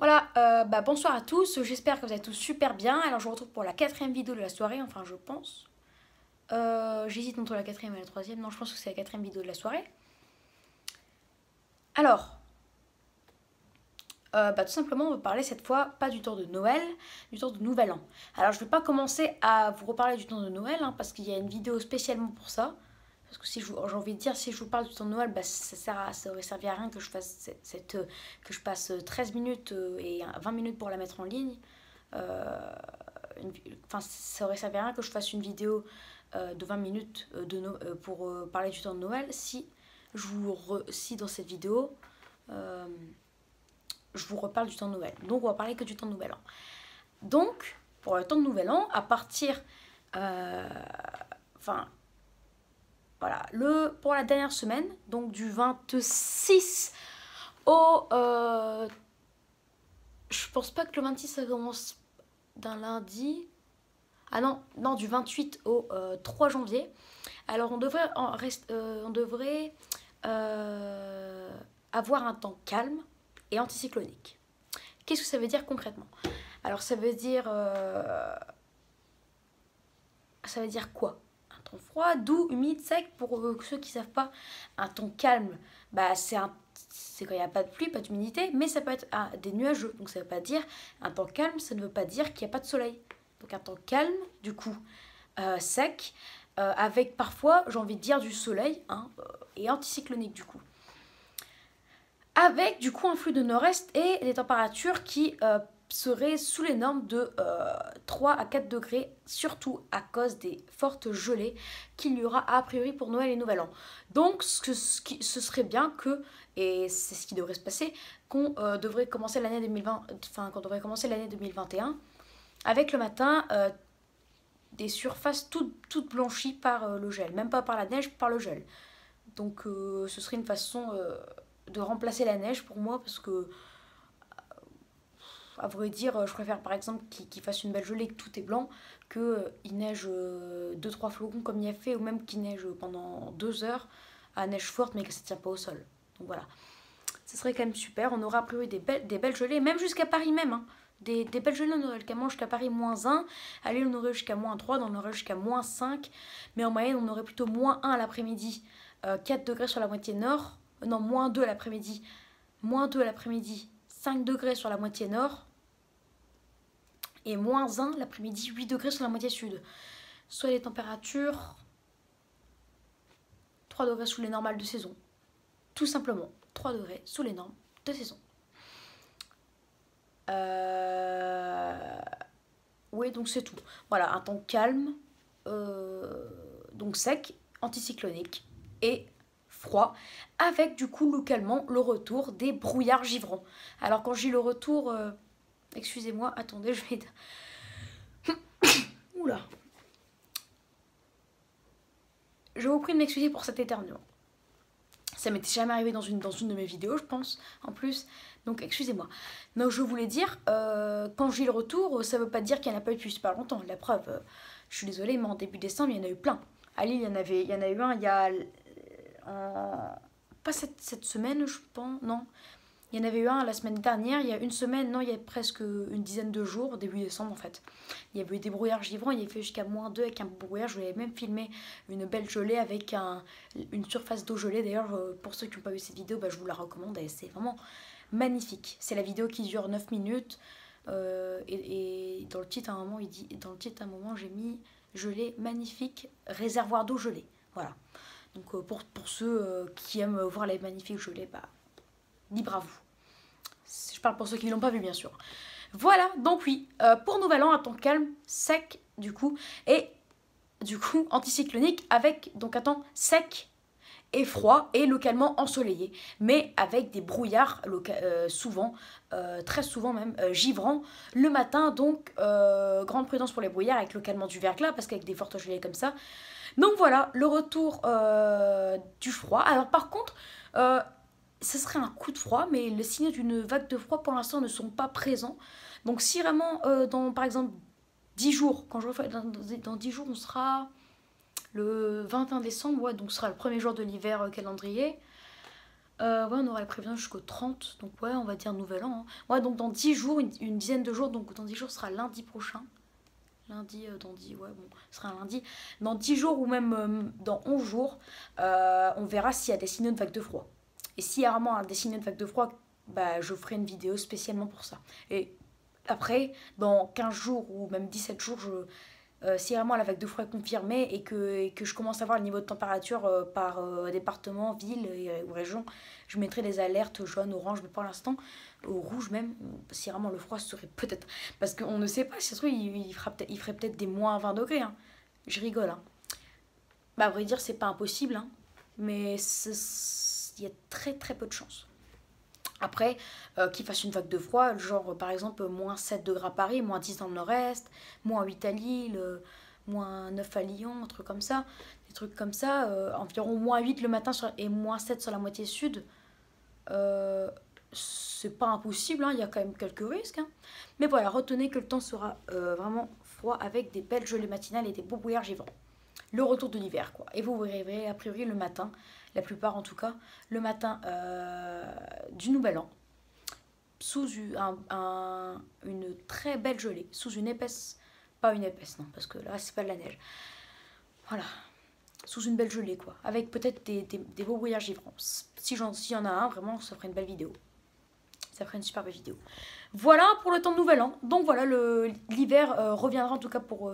Voilà, bonsoir à tous, j'espère que vous êtes tous super bien. Alors je vous retrouve pour la quatrième vidéo de la soirée, enfin je pense. J'hésite entre la quatrième et la troisième, non je pense que c'est la quatrième vidéo de la soirée. Alors, tout simplement on va parler cette fois pas du temps de Noël, du temps de Nouvel An. Alors je vais pas commencer à vous reparler du temps de Noël, hein, parce qu'il y a une vidéo spécialement pour ça. Parce que si j'ai envie de dire, si je vous parle du temps de Noël, ça aurait servi à rien que je fasse que je passe 13 minutes et 20 minutes pour la mettre en ligne. Euh, Enfin, ça aurait servi à rien que je fasse une vidéo de 20 minutes pour parler du temps de Noël si dans cette vidéo euh, je vous reparle du temps de Noël. Donc on va parler que du temps de Nouvel An. Donc pour le temps de Nouvel An, à partir enfin voilà, pour la dernière semaine, donc du 26 au je pense pas que le 26 ça commence d'un lundi. Ah non, non, du 28 au 3 janvier. Alors on devrait euh, avoir un temps calme et anticyclonique. Qu'est-ce que ça veut dire concrètement? Alors ça veut dire quoi? Un temps froid, doux, humide, sec. Pour ceux qui ne savent pas, un temps calme, c'est quand il n'y a pas de pluie, pas d'humidité, mais ça peut être des nuageux. Donc ça veut pas dire un temps calme, ça ne veut pas dire qu'il n'y a pas de soleil. Donc un temps calme, du coup, sec, avec parfois, j'ai envie de dire, du soleil, hein, et anticyclonique du coup. Avec du coup un flux de nord-est et des températures qui seraient sous les normes de 3 à 4 degrés, surtout à cause des fortes gelées qu'il y aura a priori pour Noël et Nouvel An. Donc ce serait bien que, et c'est ce qui devrait se passer, qu'on devrait commencer l'année 2020, enfin qu'on devrait commencer l'année 2021 avec le matin des surfaces toutes blanchies par le gel, même pas par la neige, par le gel. Donc ce serait une façon de remplacer la neige pour moi parce que à vrai dire je préfère par exemple qu'il fasse une belle gelée que tout est blanc que il neige deux trois flocons comme il a fait ou même qu'il neige pendant 2 heures à neige forte mais que ça ne tient pas au sol. Donc voilà, ce serait quand même super. On aura a priori des belles gelées, même jusqu'à Paris même, hein. Des belles gelées, on aurait jusqu'à jusqu'à Paris -1. À Lille, on aurait jusqu'à -3, on aurait jusqu'à -5. Mais en moyenne, on aurait plutôt -1 à l'après-midi, 4 degrés sur la moitié nord. Non, -2 à l'après-midi. -2 à l'après-midi, 5 degrés sur la moitié nord. Et -1 l'après-midi, 8 degrés sur la moitié sud. Soit les températures 3 degrés sous les normales de saison. Tout simplement, 3 degrés sous les normes de saison. Oui, donc c'est tout. Voilà, un temps calme, donc sec, anticyclonique et froid, avec du coup localement le retour des brouillards givrants. Alors quand je dis le retour, excusez-moi, attendez, je vais... Oula. Je vous prie de m'excuser pour cet éternuement. Ça m'était jamais arrivé dans une de mes vidéos, je pense, en plus. Donc, excusez-moi. Donc, je voulais dire, quand je dis le retour, ça veut pas dire qu'il n'y en a pas eu depuis super longtemps. La preuve, je suis désolée, mais en début décembre, il y en a eu plein. À Lille, il y en a eu un, il y a... pas cette semaine, je pense, non. Il y en avait eu un la semaine dernière, il y a une semaine, non, il y a presque une dizaine de jours, début décembre en fait. Il y avait eu des brouillards givrants, il y a fait jusqu'à -2 avec un brouillard. Je voulais même filmer une belle gelée avec une surface d'eau gelée. D'ailleurs, pour ceux qui n'ont pas vu cette vidéo, je vous la recommande, c'est vraiment magnifique. C'est la vidéo qui dure 9 minutes. Et dans le titre, à un moment, j'ai mis gelée magnifique, réservoir d'eau gelée. Voilà. Donc pour ceux qui aiment voir les magnifiques gelées, libre à vous. Je parle pour ceux qui ne l'ont pas vu, bien sûr. Voilà, donc oui, pour Nouvel An, un temps calme, sec, du coup, et du coup anticyclonique, avec donc un temps sec et froid et localement ensoleillé, mais avec des brouillards souvent, très souvent même, givrants le matin. Donc grande prudence pour les brouillards, avec localement du verglas, parce qu'avec des fortes gelées comme ça. Donc voilà, le retour du froid. Alors par contre, ce serait un coup de froid, mais les signes d'une vague de froid pour l'instant ne sont pas présents. Donc si vraiment, dans par exemple 10 jours, quand je refais dans 10 jours, on sera le 21 décembre, ouais, donc ce sera le premier jour de l'hiver calendrier. Ouais, on aura les prévisions jusqu'au 30, donc ouais, on va dire nouvel an, hein. Ouais, donc dans 10 jours, une dizaine de jours, donc dans 10 jours, ce sera lundi prochain. Lundi, dans 10, ouais, bon, ce sera un lundi. Dans 10 jours ou même dans 11 jours, on verra s'il y a des signaux de vague de froid. Et s'il y a vraiment des signaux de vague de froid, bah, je ferai une vidéo spécialement pour ça. Et après, dans 15 jours ou même 17 jours, si vraiment la vague de froid est confirmée et que je commence à voir le niveau de température par département, ville ou région, je mettrai des alertes jaune, orange, mais pour l'instant, au rouge même, si vraiment le froid serait peut-être... Parce qu'on ne sait pas, si ça se trouve, il ferait peut-être des moins 20 degrés. Hein. Je rigole. Hein. Bah, à vrai dire, c'est pas impossible, hein, mais il y a très très peu de chance. Après, qu'il fasse une vague de froid, genre par exemple moins 7 degrés à Paris, moins 10 dans le nord-est, moins 8 à Lille, moins 9 à Lyon, un truc comme ça. Des trucs comme ça, environ moins 8 le matin et moins 7 sur la moitié sud. C'est pas impossible, hein, il y a quand même quelques risques. Hein. Mais voilà, retenez que le temps sera vraiment froid avec des belles gelées matinales et des beaux brouillards givrants. Le retour de l'hiver, quoi. Et vous rêverez a priori le matin, la plupart en tout cas, le matin du Nouvel An, sous une très belle gelée, sous une épaisse, pas une épaisse, non, parce que là c'est pas de la neige. Voilà, sous une belle gelée, quoi. Avec peut-être des beaux brouillards givrants. S'il y en a un, vraiment, ça ferait une belle vidéo. Ça ferait une super belle vidéo. Voilà pour le temps de Nouvel An. Donc voilà, l'hiver reviendra en tout cas pour,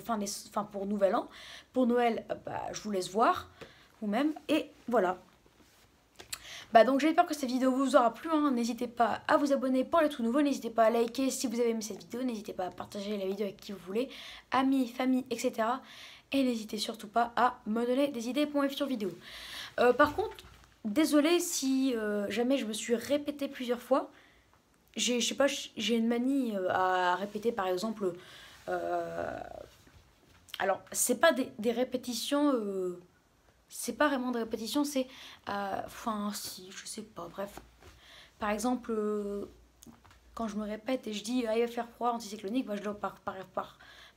pour Nouvel An. Pour Noël, bah, je vous laisse voir vous-même. Et voilà. Bah donc j'espère que cette vidéo vous aura plu. Hein. N'hésitez pas à vous abonner pour les tout nouveaux. N'hésitez pas à liker si vous avez aimé cette vidéo. N'hésitez pas à partager la vidéo avec qui vous voulez. Amis, famille, etc. Et n'hésitez surtout pas à me donner des idées pour mes futures vidéos. Par contre, désolée si jamais je me suis répétée plusieurs fois. Je sais pas, j'ai une manie à répéter par exemple. Alors, c'est pas des répétitions. C'est pas vraiment des répétitions, c'est. Enfin, si, je sais pas, bref. Par exemple, quand je me répète et je dis ah, il va faire froid anticyclonique, bah, je dois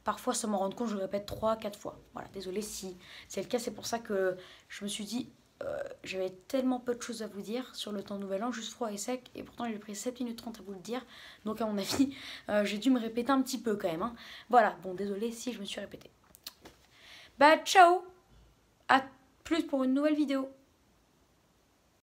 parfois sans m'en rendre compte, je le répète 3-4 fois. Voilà, désolé si c'est le cas, c'est pour ça que je me suis dit. J'avais tellement peu de choses à vous dire sur le temps Nouvel An, juste froid et sec, et pourtant j'ai pris 7 minutes 30 à vous le dire, donc à mon avis, j'ai dû me répéter un petit peu quand même. Hein. Voilà, bon, désolé si je me suis répétée. Bah, ciao! À plus pour une nouvelle vidéo.